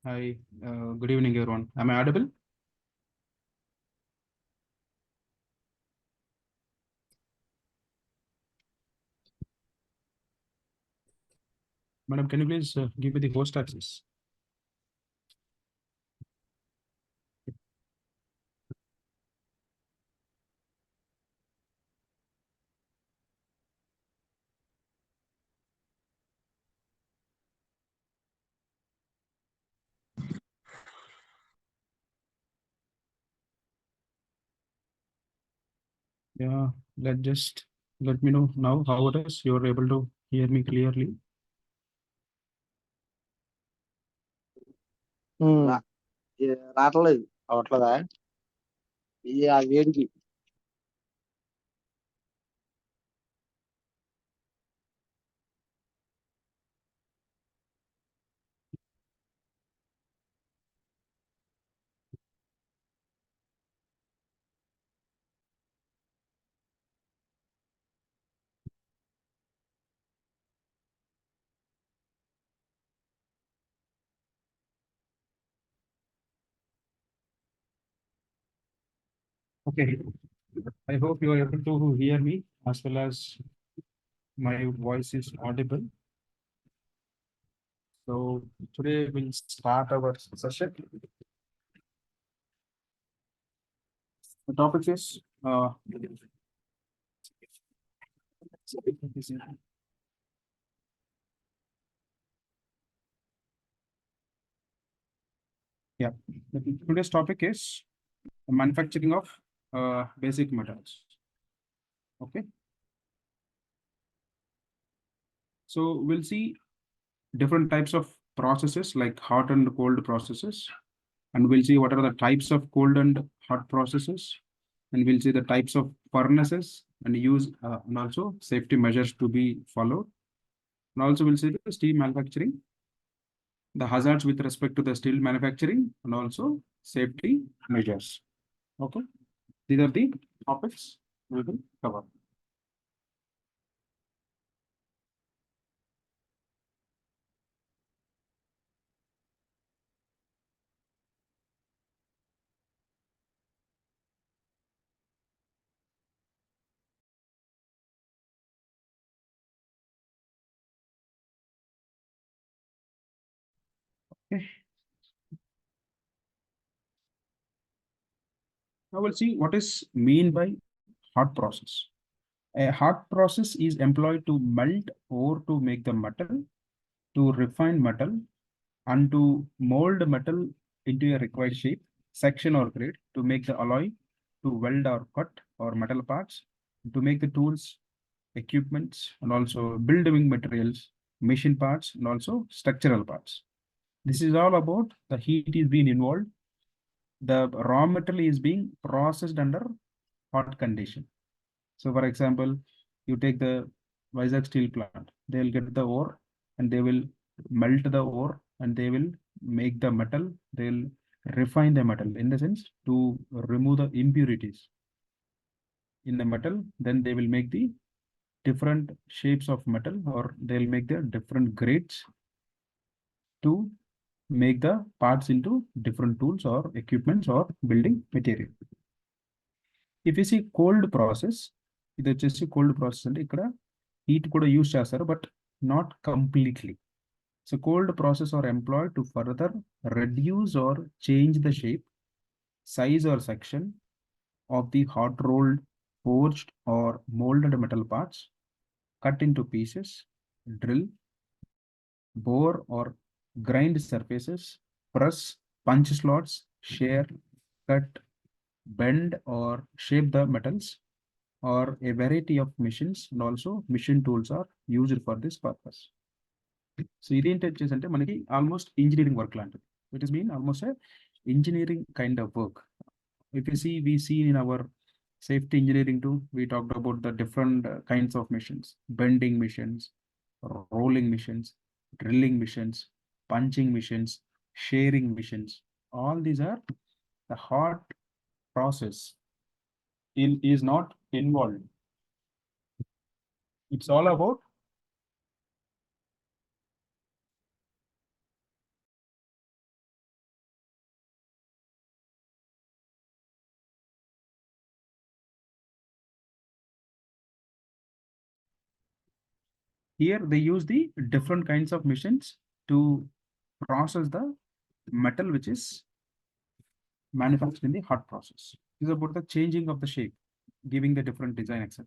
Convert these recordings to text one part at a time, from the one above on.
Hi, good evening, everyone. Am I audible? Madam, can you please give me the host access? Yeah, let me know now how it is. You're able to hear me clearly. రావట్లేదు అవట్లేదా ఇది ఆ వేడికి Okay, I hope you are able to hear me as well as my voice is audible. So today we'll start our session. The topic is yeah. Today's topic is manufacturing of basic metals. Okay, so we'll see different types of processes like hot and cold processes, and we'll see what are the types of cold and hot processes, and we'll see the types of furnaces and use and also safety measures to be followed, and also we'll see the steel manufacturing, the hazards with respect to the steel manufacturing, and also safety measures. Okay, these are the topics we will cover. Okay. Now we'll see what is mean by hot process. A hot process is employed to melt ore to make the metal, to refine metal, and to mold metal into a required shape, section or grade, to make the alloy, to weld or cut or metal parts, to make the tools, equipments, and also building materials, machine parts, and also structural parts. This is all about the heat is being involved. The raw material is being processed under hot condition. So for example, you take the Vizag steel plant, they'll get the ore and they will melt the ore and they will make the metal, they'll refine the metal in the sense to remove the impurities in the metal, then they will make the different shapes of metal or they'll make the different grades to make the parts into different tools or equipments or building material. If you see cold process, ఇది వచ్చేసి cold process అంటే ఇక్కడ heat కూడా use చేస్తారు but not completely. So cold process are employed to further reduce or change the shape, size or section of the hot rolled, forged or molded metal parts, cut into pieces, drill, bore or grind surfaces, press, punch slots, shear, cut, bend or shape the metals, or a variety of machines and also machine tools are used for this purpose. So ఇదేంటి వచ్చేసి అంటే మనకి almost engineering work లాంటిది. It is mean almost engineering kind of work. If you see, we see in our safety engineering too, we talked about the different kinds of machines, bending machines, rolling machines, drilling machines, punching machines, shearing machines. All these are the hot process is not involved. It's all about Here they use the different kinds of machines to process the metal which is manufactured in the hot process. This is about the changing of the shape, giving the different design, etc.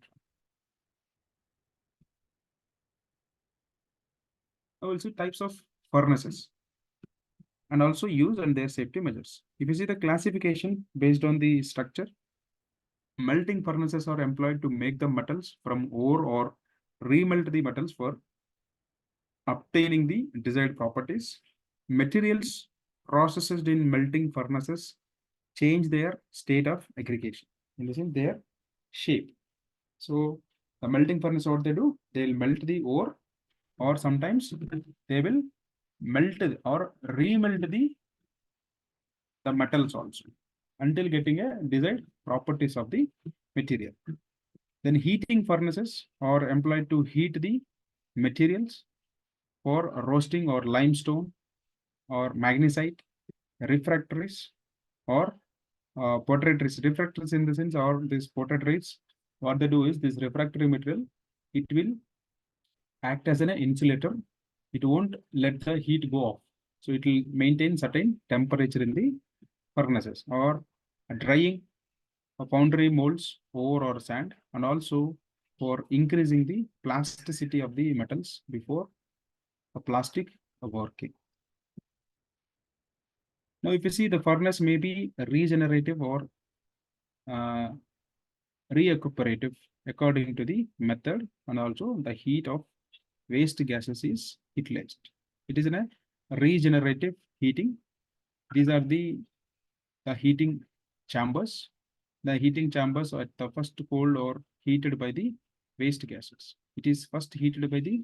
Now we'll see types of furnaces and also use and their safety measures. If you see the classification based on the structure, melting furnaces are employed to make the metals from ore or remelt the metals for obtaining the desired properties. Materials processed in melting furnaces change their state of aggregation, in the sense their shape. So the melting furnace, what they do, they'll melt the ore, or sometimes they will melt or remelt the metals also until getting a desired properties of the material. Then heating furnaces are employed to heat the materials for roasting or limestone or magnesite, refractories or potatorics. Refractories in the sense, or these potatorics, what they do is this refractory material, it will act as an insulator. It won't let the heat go off. So it will maintain certain temperature in the furnaces. Or drying foundry molds ore or sand, and also for increasing the plasticity of the metals before a plastic working. Now, if you see, the furnace may be regenerative or recuperative according to the method, and also the heat of waste gases is utilized. It is in a regenerative heating. These are the heating chambers. The heating chambers are at the first cold or heated by the waste gases. It is first heated by the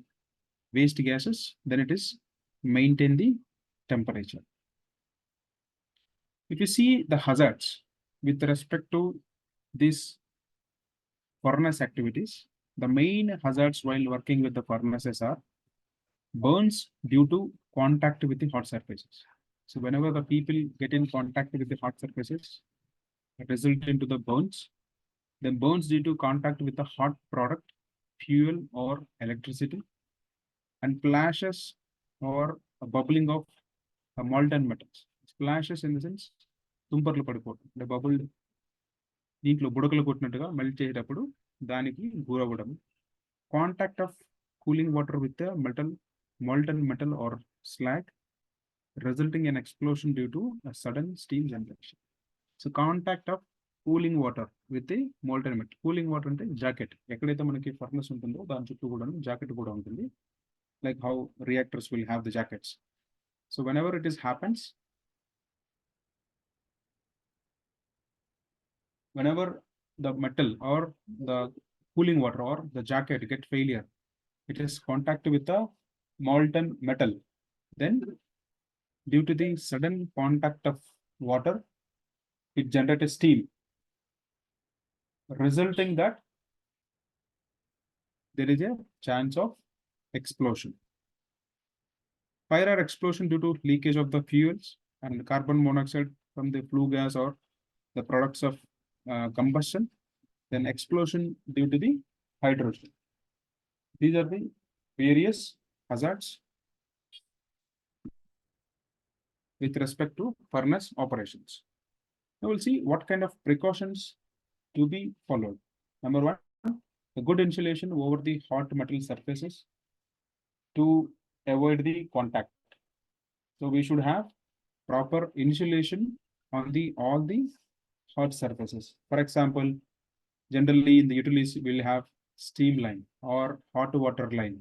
waste gases, then it is maintain the temperature. If you see the hazards with respect to these furnace activities, the main hazards while working with the furnaces are burns due to contact with the hot surfaces. So whenever the people get in contact with the hot surfaces, it results into the burns. Then burns due to contact with the hot product, fuel or electricity, and flashes or a bubbling of molten metals. Splashes in the sense, తుంపర్లు పడిపోవడం, అంటే bubble దీంట్లో బుడకలు కొట్టినట్టుగా melt చేసేటప్పుడు దానికి గురవ్వడం. Contact of cooling water with the molten metal or slag, resulting in explosion due to a sudden steam generation. So contact of cooling water with the molten metal. Cooling water అంటే jacket, ఎక్కడైతే మనకి furnace ఉంటుందో దాని చుట్టూ కూడా jacket కూడా ఉంటుంది, like how reactors will have the jackets. So when ever it is happens, whenever the metal or the cooling water or the jacket get failure, it is contact with the molten metal, then due to the sudden contact of water, it generates steam, resulting that there is a chance of explosion. Fire or explosion due to leakage of the fuels and carbon monoxide from the flue gas or the products of combustion, then explosion due to the hydrogen. These are the various hazards with respect to furnace operations. Now we'll see what kind of precautions to be followed. Number one, a good insulation over the hot metal surfaces to avoid the contact. So we should have proper insulation on all the hot surfaces. For example, generally in the utilities we'll have steam line or hot water line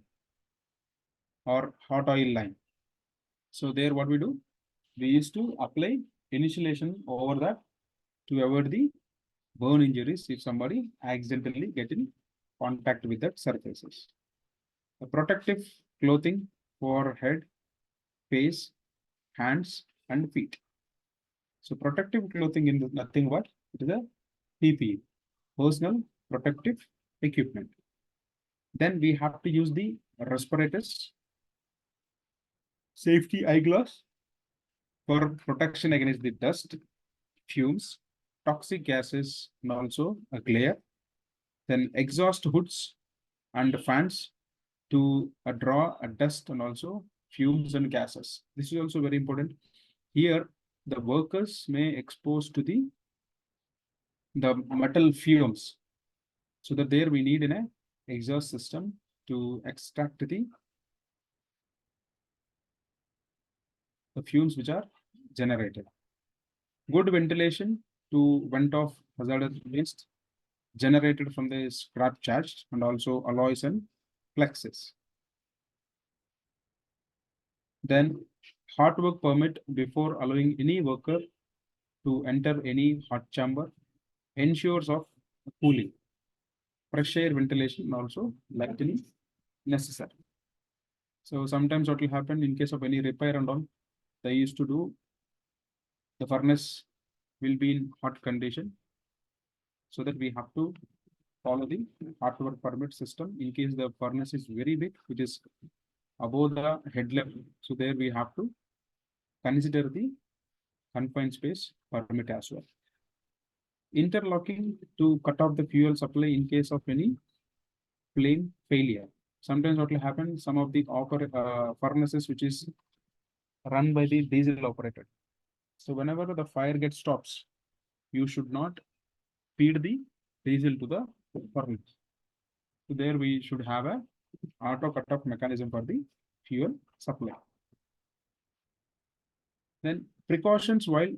or hot oil line. So there what we do, we used to apply insulation over that to avoid the burn injuries if somebody accidentally get in contact with that surfaces. A protective clothing for head, face, hands and feet. So protective clothing in nothing but it is a PPE, personal protective equipment. Then we have to use the respirators, safety eyeglass for protection against the dust, fumes, toxic gases and also a glare. Then exhaust hoods and fans to draw a dust and also fumes and gases. This is also very important. Here, the workers may expose to the metal fumes. So that there we need an exhaust system to extract the fumes which are generated. Good ventilation to vent off hazardous waste generated from the scrap charge and also alloys and flexes. Then hot work permit before allowing any worker to enter any hot chamber ensures of cooling. Fresh air ventilation and also lighting necessary. So sometimes what will happen in case of any repair and all, they used to do the furnace will be in hot condition, so that we have to follow the hot work permit system. In case the furnace is very big, which is above the head level, so there we have to consider the confined space permit as well. Interlocking to cut off the fuel supply in case of any flame failure. Sometimes what will happen, some of the furnaces which is run by the diesel operated. So whenever the fire gets stops, you should not feed the diesel to the furnace. So there we should have a auto cut-off mechanism for the fuel supply. Then precautions while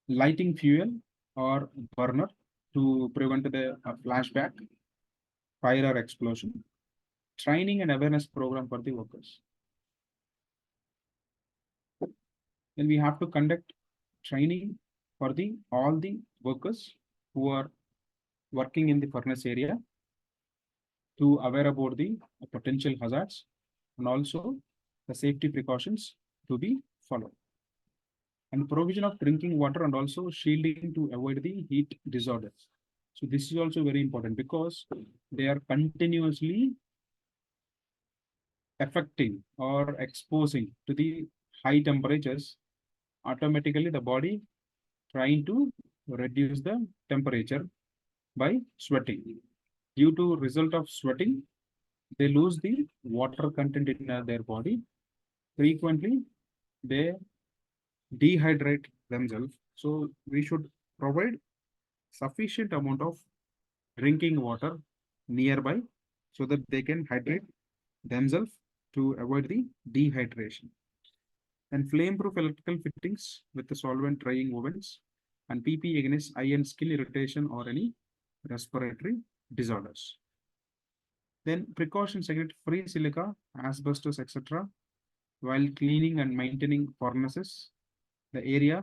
lighting fuel or burner to prevent the flashback, fire or explosion. Training and awareness program for the workers. Then we have to conduct training for all the workers who are working in the furnace area to aware about the potential hazards and also the safety precautions to be followed. And provision of drinking water and also shielding to avoid the heat disorders. So this is also very important because they are continuously affecting or exposing to the high temperatures. Automatically the body trying to reduce the temperature by sweating. Due to result of sweating, they lose the water content in their body. Frequently, they dehydrate themselves. So we should provide sufficient amount of drinking water nearby so that they can hydrate themselves to avoid the dehydration. And flame-proof electrical fittings with the solvent drying ovens and PP against eye and skin irritation or any respiratory disorders. Then precautions against free silica, asbestos, etc. While cleaning and maintaining furnaces, the area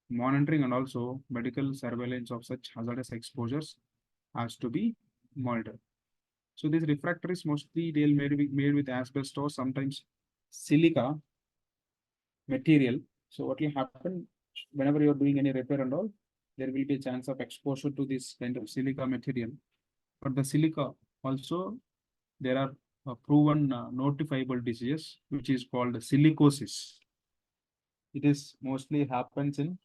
monitoring and also medical surveillance of such hazardous exposures has to be monitored. So these refractories mostly they'll made with asbestos, sometimes silica material. So what will happen whenever you're doing any repair and all, there will be a chance of exposure to this kind of silica material. But the silica also, there are proven notifiable diseases, which is called silicosis. It is mostly happens in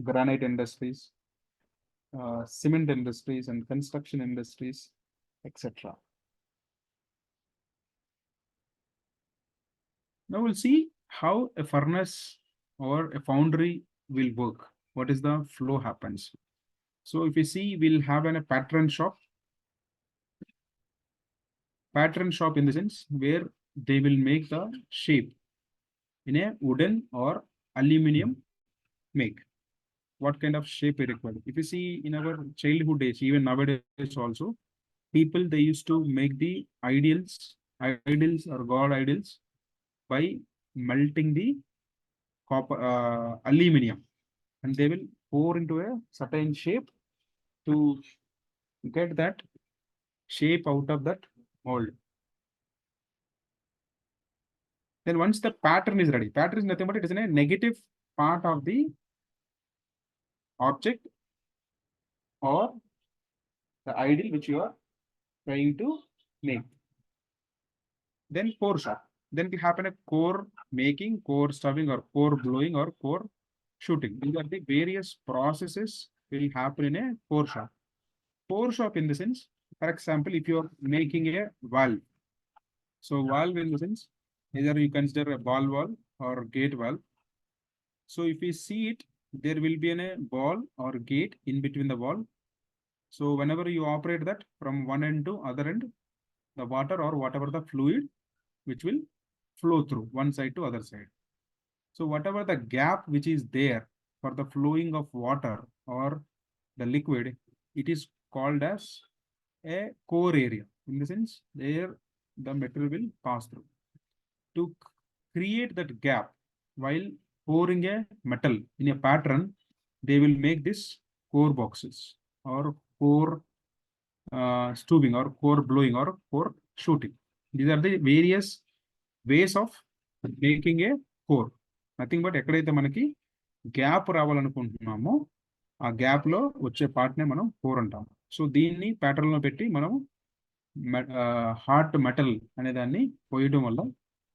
granite industries, cement industries and construction industries, etc. Now we'll see how a furnace or a foundry will work. What is the flow happens? So if you see, we'll have a pattern shop. Pattern shop in the sense where they will make the shape in a wooden or aluminum make. What kind of shape we require? If you see in our childhood days, even nowadays also, people they used to make the idols or god idols by melting the copper aluminum, and they will pour into a certain shape to get that shape out of that mold. Then once the pattern is ready, pattern is nothing but it is in a negative part of the object or the idol which you are trying to make. Then core shop. Then it happen a core making, core stuffing, or core blowing, or core shooting. These are the various processes will happen in a core shop. Core shop in the sense, for example, if you are making a valve, So valve in the sense, either you consider a ball valve or gate valve. So if we see it, there will be a ball or gate in between the valve. So whenever you operate that from one end to other end, the water or whatever the fluid which will flow through one side to other side. So whatever the gap which is there for the flowing of water or the liquid, it is called as a core area. In the sense, there the material will pass through. To create that gap while pouring a metal in a pattern, they will make this core boxes or core stuving or core blowing or core shooting. These are the various ways of making a core. Nothing but ఎక్కడైతే మనకి gap రావాలనుకుంటున్నామో ఆ gap లో వచ్చే part నే మనం core అంటాం. So దీన్ని pattern లో పెట్టి మనం హార్ట్ మెటల్ అనే దాన్ని పోయడం వల్ల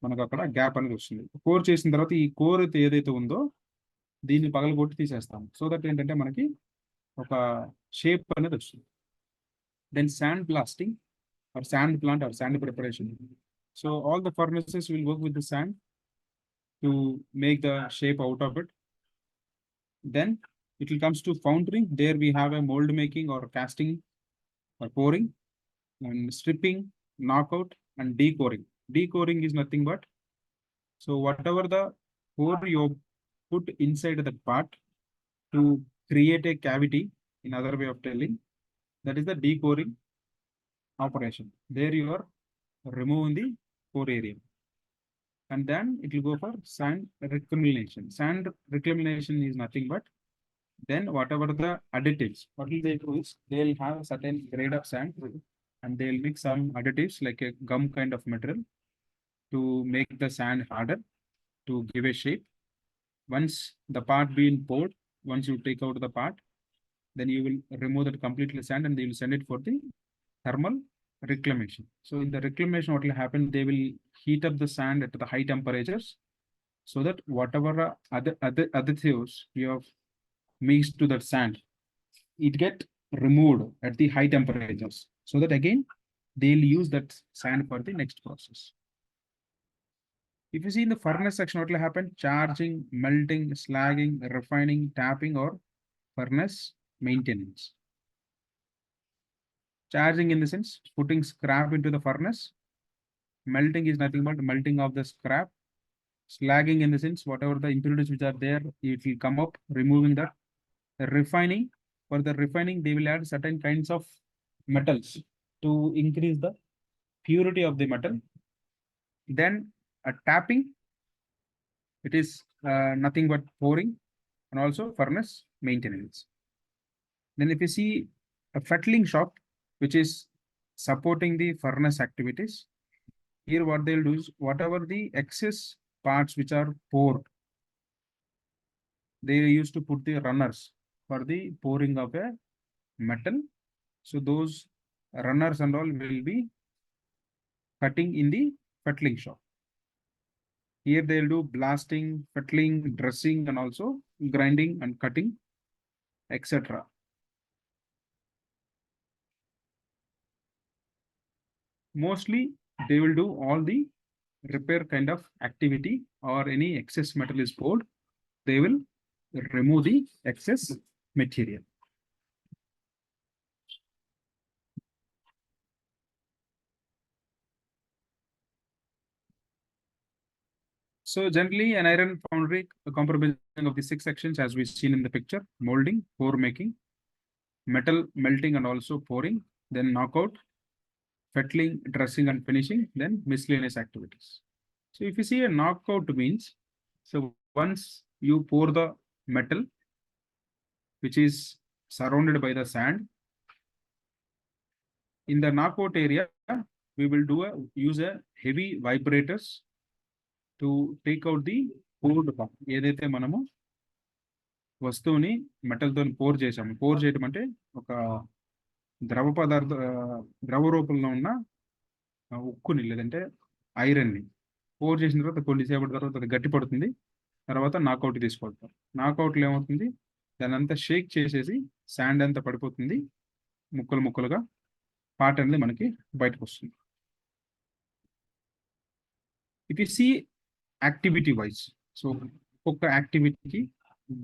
మనకు అక్కడ గ్యాప్ అనేది వస్తుంది. కోర్ చేసిన తర్వాత ఈ కోర్ ఏదైతే ఉందో దీన్ని పగలగొట్టి తీసేస్తాం. సో దట్ ఏంటంటే మనకి ఒక షేప్ అనేది వస్తుంది. Then sand blasting or sand plant or sand preparation. So all the furnaces will work with the sand to make the shape out of it. Then it will comes to foundry. There we have a mold making or casting or pouring and stripping, knockout and decoring. Decoring is nothing but, so whatever the core you put inside the part to create a cavity, in other way of telling, that is the decoring operation. There you are removing the core area. And then it will go for sand reclamation. Sand reclamation is nothing but, then whatever the additives, what will they do is they'll have a certain grade of sand and they'll mix some additives like a gum kind of material to make the sand harder, to give a shape. Once the part being poured, once you take out the part, then you will remove that completely sand and they will send it for the thermal reclamation. So in the reclamation, what will happen? They will heat up the sand at the high temperatures, so that whatever other additives you have mixed to that sand, it get removed at the high temperatures, so that again they'll use that sand for the next process. If you see in the furnace section, what will happen? Charging, melting, slagging, refining, tapping, or furnace maintenance. Charging in the sense, putting scrap into the furnace. Melting is nothing but melting of the scrap. Slagging in the sense, whatever the impurities which are there, it will come up, removing that. Refining, for the refining, they will add certain kinds of metals to increase the purity of the metal. Then a tapping, it is nothing but pouring, and also furnace maintenance. Then if you see a fettling shop, which is supporting the furnace activities, here what they'll do is whatever the excess parts which are poured, they used to put the runners for the pouring of a metal. So those runners and all will be cutting in the fettling shop. Here they'll do blasting, fettling, dressing, and also grinding and cutting, etc. Mostly they will do all the repair kind of activity, or any excess metal is poured, they will remove the excess material. So generally an iron foundry, a compromising of the 6 sections as we've seen in the picture: molding, core making, metal melting and also pouring, then knockout, fettling, dressing and finishing, then miscellaneous activities. So if you see a knockout means, so once you pour the metal, which is surrounded by the sand, in the knockout area, we will use a heavy vibrators to take out the poured part. ఏదైతే మనము వస్తువుని metal తో pour చేసాము, pour చేయడం అంటే ఒక ద్రవ రూపంలో ఉన్న ఉక్కుని లేదంటే ఐరన్ ని పోర్ చేసిన తర్వాత కొద్దిసేపటి తర్వాత అది గట్టి పడుతుంది, తర్వాత నాకౌట్ తీసుకొడతారు. నాకౌట్ లో ఏమవుతుంది, దాని అంతా షేక్ చేసేసి శాండ్ అంతా పడిపోతుంది, ముక్కలుగా పార్ట్ అనేది మనకి బయటకు వస్తుంది. If you see activity wise, so ఒక్కొక్క activity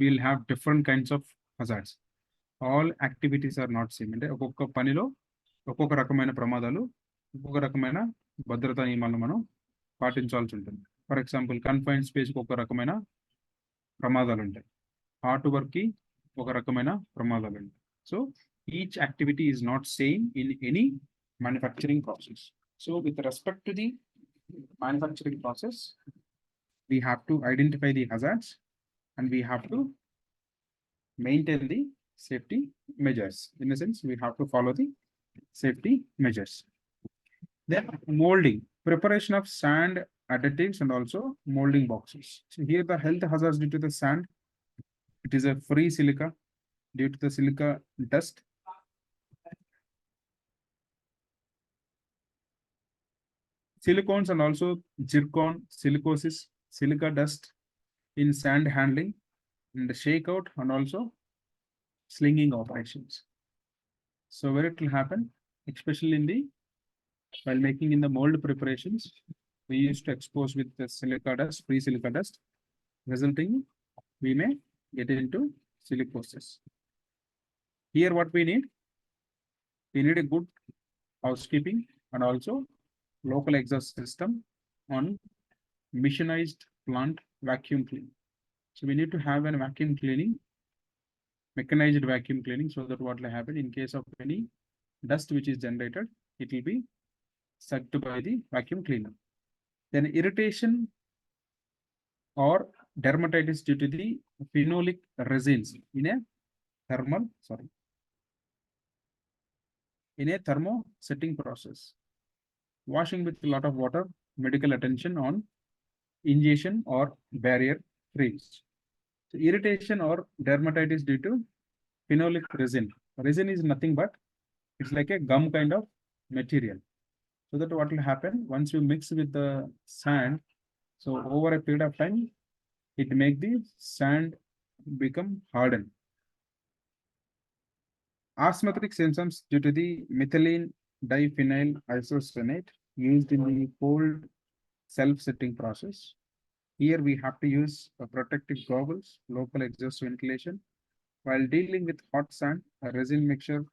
will have different kinds of hazards. All activities are not same. అంటే ఒక్కొక్క పనిలో ఒక్కొక్క రకమైన ప్రమాదాలు, ఒక్కొక్క రకమైన భద్రతా నియమాలను మనం పాటించాల్సి ఉంటుంది. ఫర్ ఎగ్జాంపుల్ కన్ఫైన్డ్ స్పేస్ కి ఒక రకమైన ప్రమాదాలు ఉంటాయి, హార్ట్ వర్క్ కి ఒక రకమైన ప్రమాదాలు ఉంటాయి. So each activity is not same in any manufacturing process. So with respect to the manufacturing process, we have to identify the hazards and we have to maintain the safety measures. In a sense, we have to follow the safety measures. Then molding, preparation of sand additives and also molding boxes. So here the health hazards due to the sand, it is a free silica due to the silica dust. Silicones and also zircon, silicosis, silica dust in sand handling and shakeout and also slinging operations. So where it will happen, especially in the while making in the mold preparations, we used to expose with the silica dust, free silica dust, resulting we may get into silicosis. Here what we need a good housekeeping and also local exhaust system on machinized plant vacuum cleaning. So we need to have a vacuum cleaning, mechanized vacuum cleaning, so that what will happen in case of any dust which is generated, it will be sucked by the vacuum cleaner. Then irritation or dermatitis due to the phenolic resins in a thermo setting process. Washing with a lot of water, medical attention on ingestion or barrier creams. So irritation or dermatitis due to phenolic resin. Resin is nothing but it's like a gum kind of material. So that what will happen once you mix with the sand, so over a period of time, it make the sand become hardened. Asthmatic symptoms due to the methylene diphenyl isocyanate used in the cold self-setting process. Here we have to use protective goggles, local exhaust ventilation. While dealing with hot sand, a resin mixture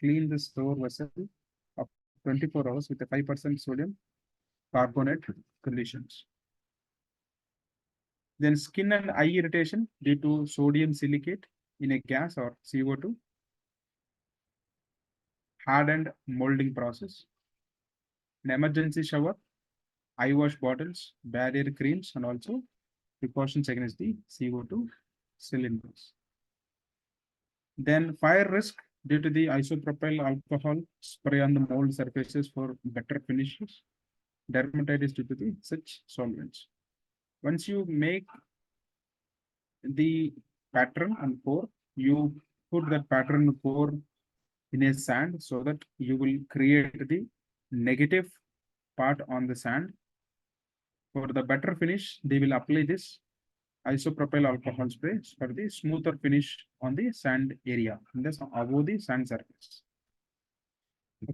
clean the store vessel of 24 hours with a 5% sodium carbonate conditions. Then skin and eye irritation due to sodium silicate in a gas or CO2. Hardened molding process. An emergency shower, eye wash bottles, barrier creams, and also precautions against the CO2 cylinders. Then fire risk due to the isopropyl alcohol spray on the mold surfaces for better finishes. Dermatitis due to the such solvents. Once you make the pattern and pour, you put that pattern pour in a sand so that you will create the negative part on the sand. For the better finish, they will apply this isopropyl alcohol spray for the smoother finish on the sand area, above the sand surface.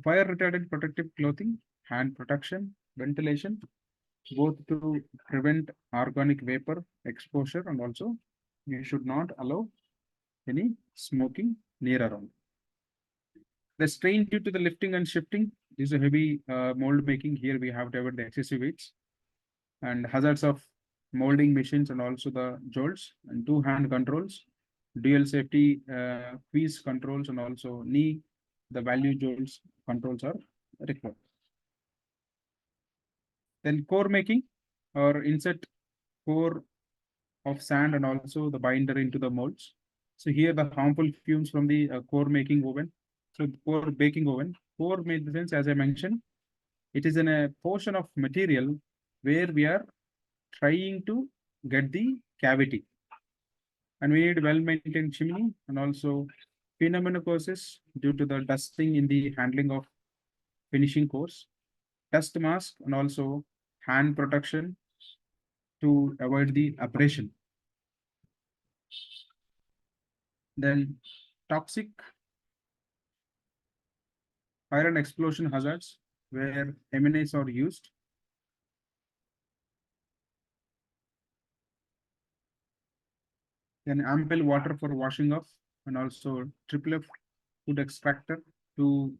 Fire retardant protective clothing, hand protection, ventilation, both to prevent organic vapor exposure, and also you should not allow any smoking near around. The strain due to the lifting and shifting is a heavy mold making. Here we have to avoid the excessive weights and hazards of molding machines and also the jolts and two hand controls, dual safety piece controls, and also knee, the value jolts controls are required. Then core making or insert core of sand and also the binder into the molds. So here the harmful fumes from the core making oven. So core baking oven, core made sense, as I mentioned, it is in a portion of material where we are trying to get the cavity, and we need well-maintained chimney and also pneumococcis due to the dusting in the handling of finishing course, dust mask, and also hand protection to avoid the abrasion. Then toxic fire and explosion hazards where MNAs are used. Then ample water for washing off, and also triple F food extractor to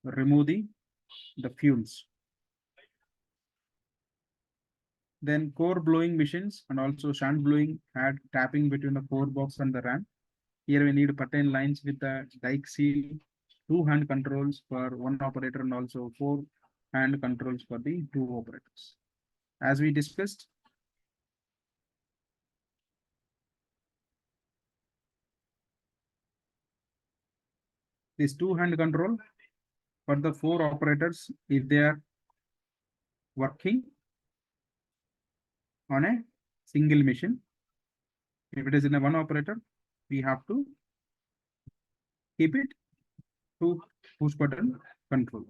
remove the fumes. Then core blowing machines and also shunt blowing had tapping between the core box and the RAM. Here we need pattern lines with the dike seal, two hand controls for one operator and also four hand controls for the two operators. As we discussed, this two hand control for the four operators, if they are working on a single machine, if it is in a one operator, we have to keep it to push button control.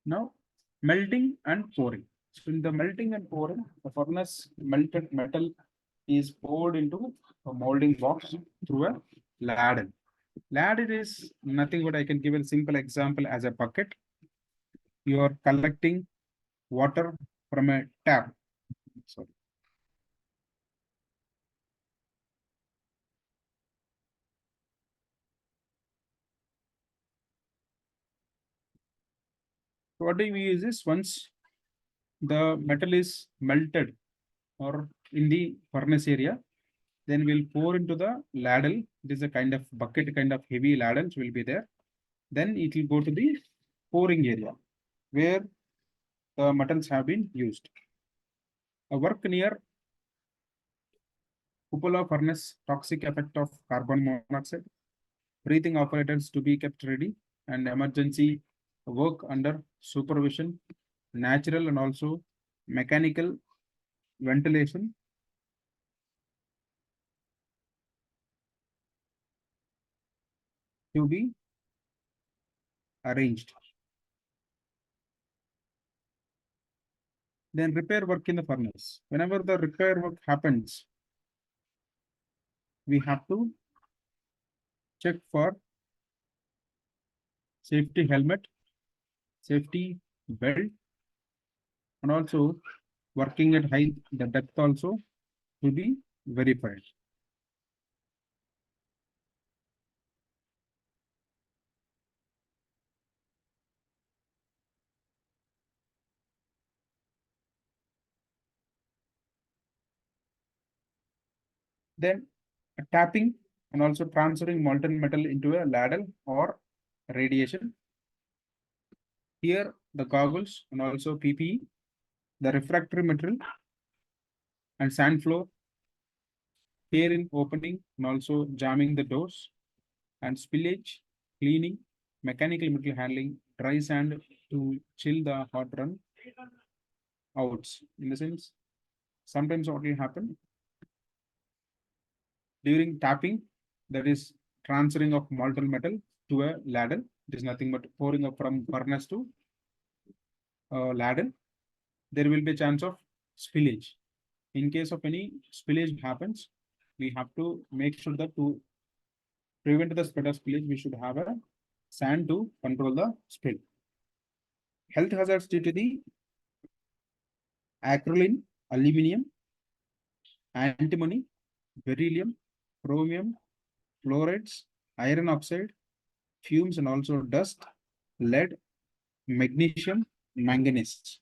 Now, melting and pouring. So in the melting and pouring, the furnace melted metal is poured into a molding box through a ladle. Ladle is nothing but I can give a simple example as a bucket. You are collecting water from a tap. Sorry. So what do we use is once the metal is melted or in the furnace area, then we'll pour into the ladle. It is a kind of bucket, kind of heavy ladles will be there. Then it will go to the pouring area where the metals have been used. A work near cupola furnace, toxic effect of carbon monoxide, breathing operators to be kept ready, and emergency work under supervision, natural and also mechanical ventilation to be arranged. Then repair work in the furnace. Whenever the repair work happens, we have to check for safety helmet, safety belt, and also working at height, the depth also to be verified. Then tapping and also transferring molten metal into a ladle or radiation. Here the goggles and also PPE, the refractory material and sand floor, here in opening and also jamming the doors, and spillage, cleaning, mechanical metal handling, dry sand to chill the hot run outs. In the sense, sometimes what will happen during tapping, that is transferring of molten metal to a ladle. It is nothing but pouring up from furnace to ladle. There will be a chance of spillage. In case of any spillage happens, we have to make sure that to prevent the spread of spillage, we should have a sand to control the spill. Health hazards due to the acrolein, aluminum, antimony, beryllium, chromium, fluorides, iron oxide, fumes, and also dust, lead, magnesium, manganese.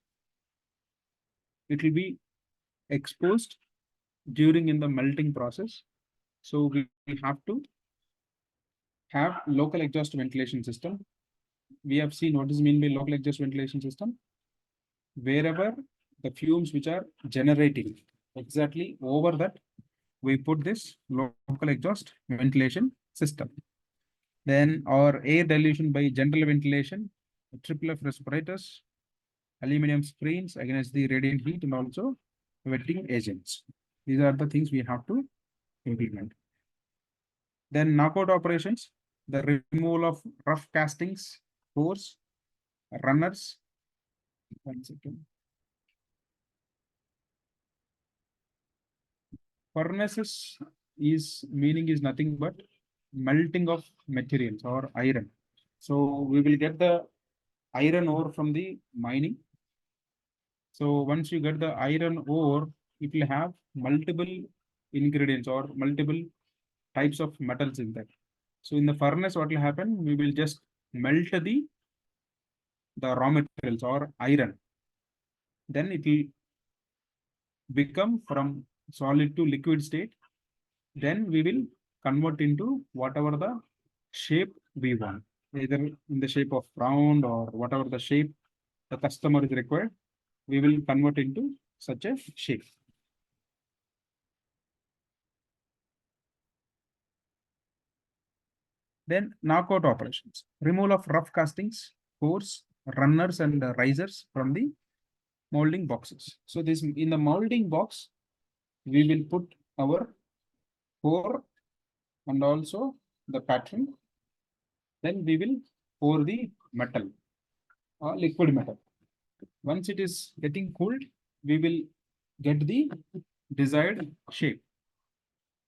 It will be exposed during in the melting process. So we have to have local exhaust ventilation system. We have seen what is mean by local exhaust ventilation system. Wherever the fumes which are generating, exactly over that, we put this local exhaust ventilation system. Then our air dilution by general ventilation, triple F respirators, aluminum screens against the radiant heat, and also wetting agents. These are the things we have to implement. Then knockout operations, the removal of rough castings, cores, runners. 1 second. Furnaces is meaning is nothing but melting of materials or iron. So we will get the iron ore from the mining. So once you get the iron ore, it will have multiple ingredients or multiple types of metals in that. So in the furnace, what will happen? We will just melt the raw materials or iron. Then it will become from solid to liquid state. Then we will convert into whatever the shape we want, either in the shape of round or whatever the shape the customer is required, we will convert into such a shape. Then knockout operations, removal of rough castings, cores, runners and risers from the molding boxes. So this in the molding box, we will put our core and also the pattern. Then we will pour the metal or liquid metal. Once it is getting cooled, we will get the desired shape.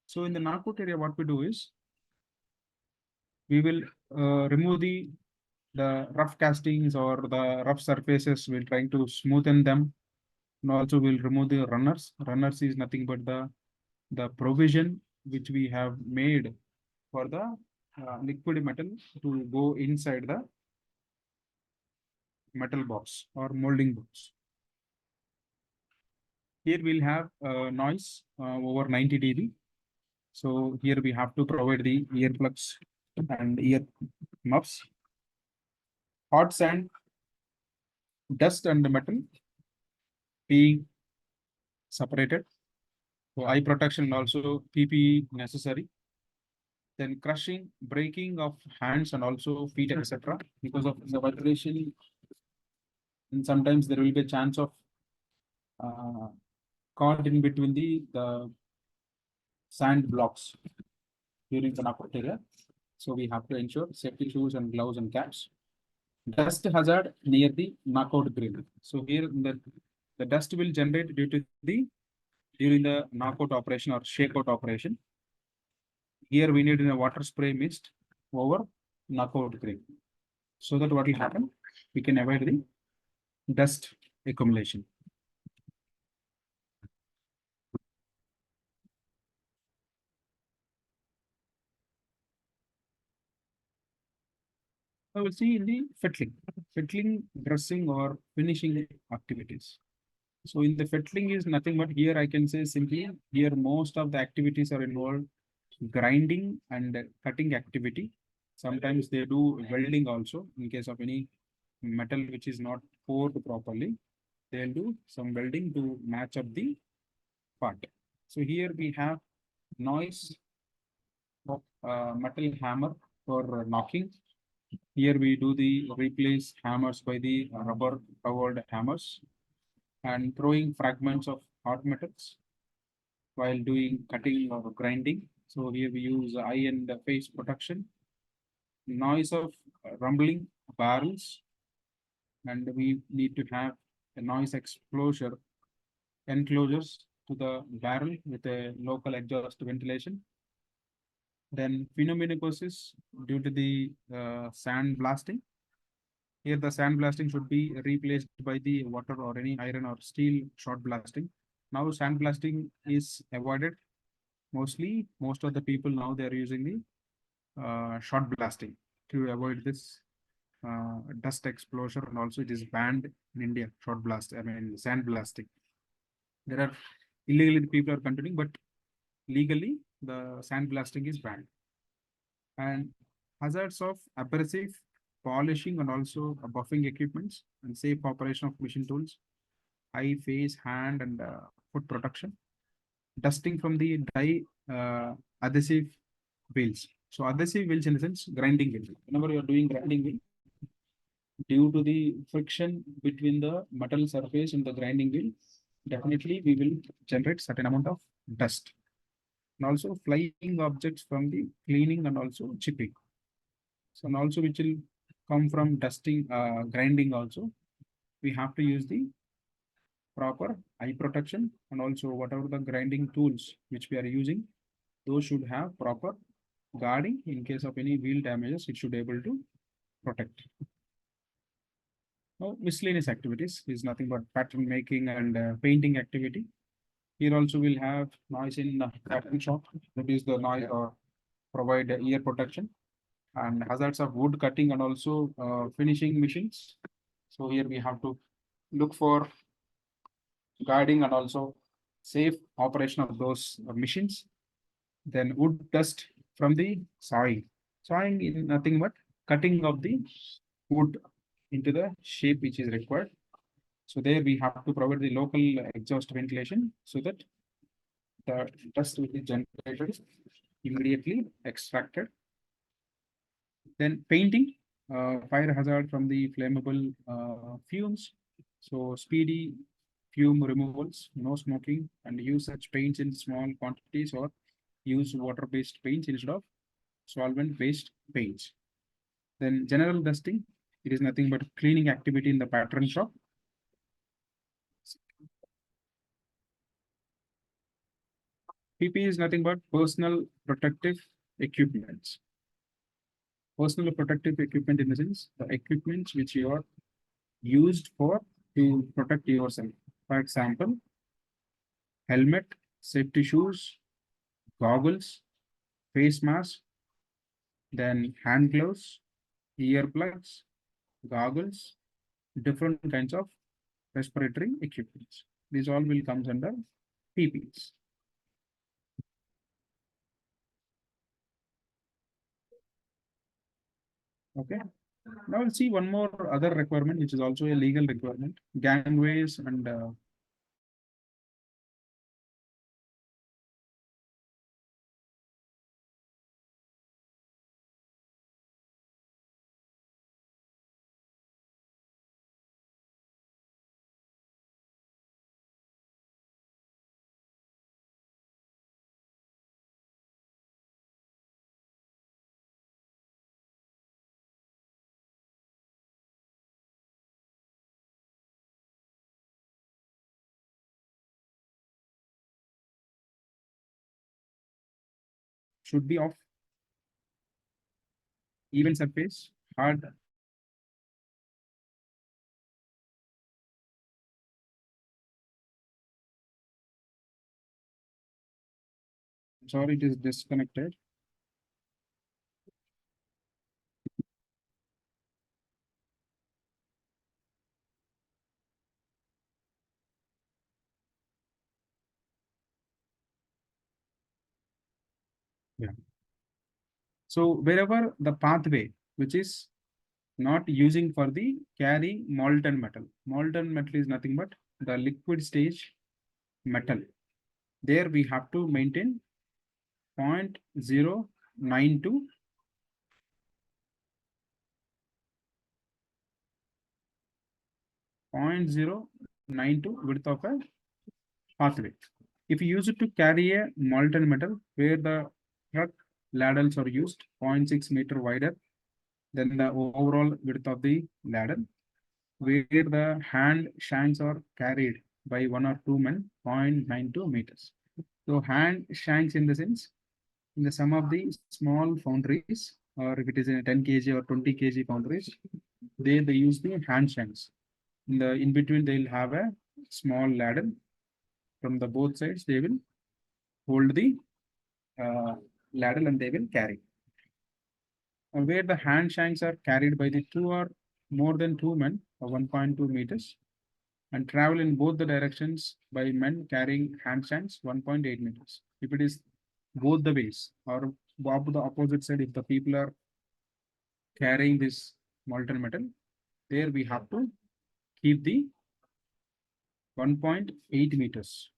So in the knockout area, what we do is we will remove the rough castings or the rough surfaces. We're trying to smoothen them, and also we'll remove the runners. Runners is nothing but the provision which we have made for the liquid metal to go inside the metal box or molding box. Here we'll have noise over 90 dB. So here we have to provide the earplugs and ear muffs. Hot sand, dust and metal being separated. So eye protection also PPE necessary. Then crushing, breaking of hands and also feet, etc. Because of the vibration, and sometimes there will be a chance of caught in between the sand blocks during the knockout area. So we have to ensure safety shoes and gloves and caps. Dust hazard near the knockout grill. So here the dust will generate due to during the knockout operation or shakeout operation. Here we need a water spray mist over knockout grill. So that what will happen? We can avoid the dust accumulation. I will see in the fettling, dressing or finishing activities. So in the fettling is nothing but here I can say simply here most of the activities are involved grinding and cutting activity. Sometimes they do welding also in case of any metal which is not poured properly. They'll do some welding to match up the part. So here we have noise of metal hammer for knocking. Here we do the replace hammers by the rubber covered hammers and throwing fragments of hot metals while doing cutting or grinding. So here we use eye and face protection. Noise of rumbling barrels, and we need to have a noise exposure enclosures to the barrel with a local exhaust ventilation. Then pneumonicosis due to the sand blasting. Here the sand blasting should be replaced by the water or any iron or steel shot blasting. Now sand blasting is avoided. Mostly, most of the people now they are using the shot blasting to avoid this dust explosion, and also it is banned in India. Shot blast, I mean sand blasting. There are illegally the people are continuing, but legally the sand blasting is banned. And hazards of abrasive, polishing, and also buffing equipments and safe operation of machine tools, eye, face, hand, and foot protection. Dusting from the dye adhesive wheels. So adhesive wheels in the sense grinding wheel. Whenever you are doing grinding wheel, due to the friction between the metal surface and the grinding wheel, definitely we will generate certain amount of dust. And also flying objects from the cleaning and also chipping. So and also which will come from dusting, grinding also. We have to use the proper eye protection, and also whatever the grinding tools which we are using, those should have proper guarding. In case of any wheel damages, it should be able to protect. Now, miscellaneous activities is nothing but pattern making and painting activity. Here also we'll have noise in the pattern shop, reduce the noise or provide ear protection, and hazards of wood cutting and also finishing machines. So here we have to look for guiding and also safe operation of those machines. Then wood dust from the sawing. Sawing is nothing but cutting of the wood into the shape which is required. So there we have to provide the local exhaust ventilation so that the dust which is generated immediately extracted. Then painting, fire hazard from the flammable fumes. So speedy fume removals, no smoking, and use such paints in small quantities or use water-based paints instead of solvent-based paints. Then general dusting, it is nothing but cleaning activity in the pattern shop. PP is nothing but personal protective equipments. Personal protective equipment in the sense, the equipment which you are used for to protect yourself. For example, helmet, safety shoes, goggles, face mask, then hand gloves, earplugs, goggles, different kinds of respiratory equipments. These all will come under PPEs. Okay. Now we'll see one more other requirement, which is also a legal requirement. Gangways and should be of even surface, hard. Sorry, it is disconnected. Yeah. So wherever the pathway, which is not using for the carry molten metal. Molten metal is nothing but the liquid stage metal. There we have to maintain 0.092 width of a pathway. If you use it to carry a molten metal where the truck ladles are used 0.6 meter wider than the overall width of the ladle, where the hand shanks are carried by one or two men 0.92 meters. So hand shanks in the sense, in the some of the small foundries, or if it is in a 10 kg or 20 kg foundries, they use the hand shanks. In between, they'll have a small ladle. From the both sides, they will hold the ladle and they will carry. And where the hand shanks are carried by the two or more than two men, or 1.2 meters, and travel in both the directions by men carrying hand shanks 1.8 meters. If it is both the ways, or the opposite side, if the people are carrying this molten metal, there we have to keep the 1.8 meters.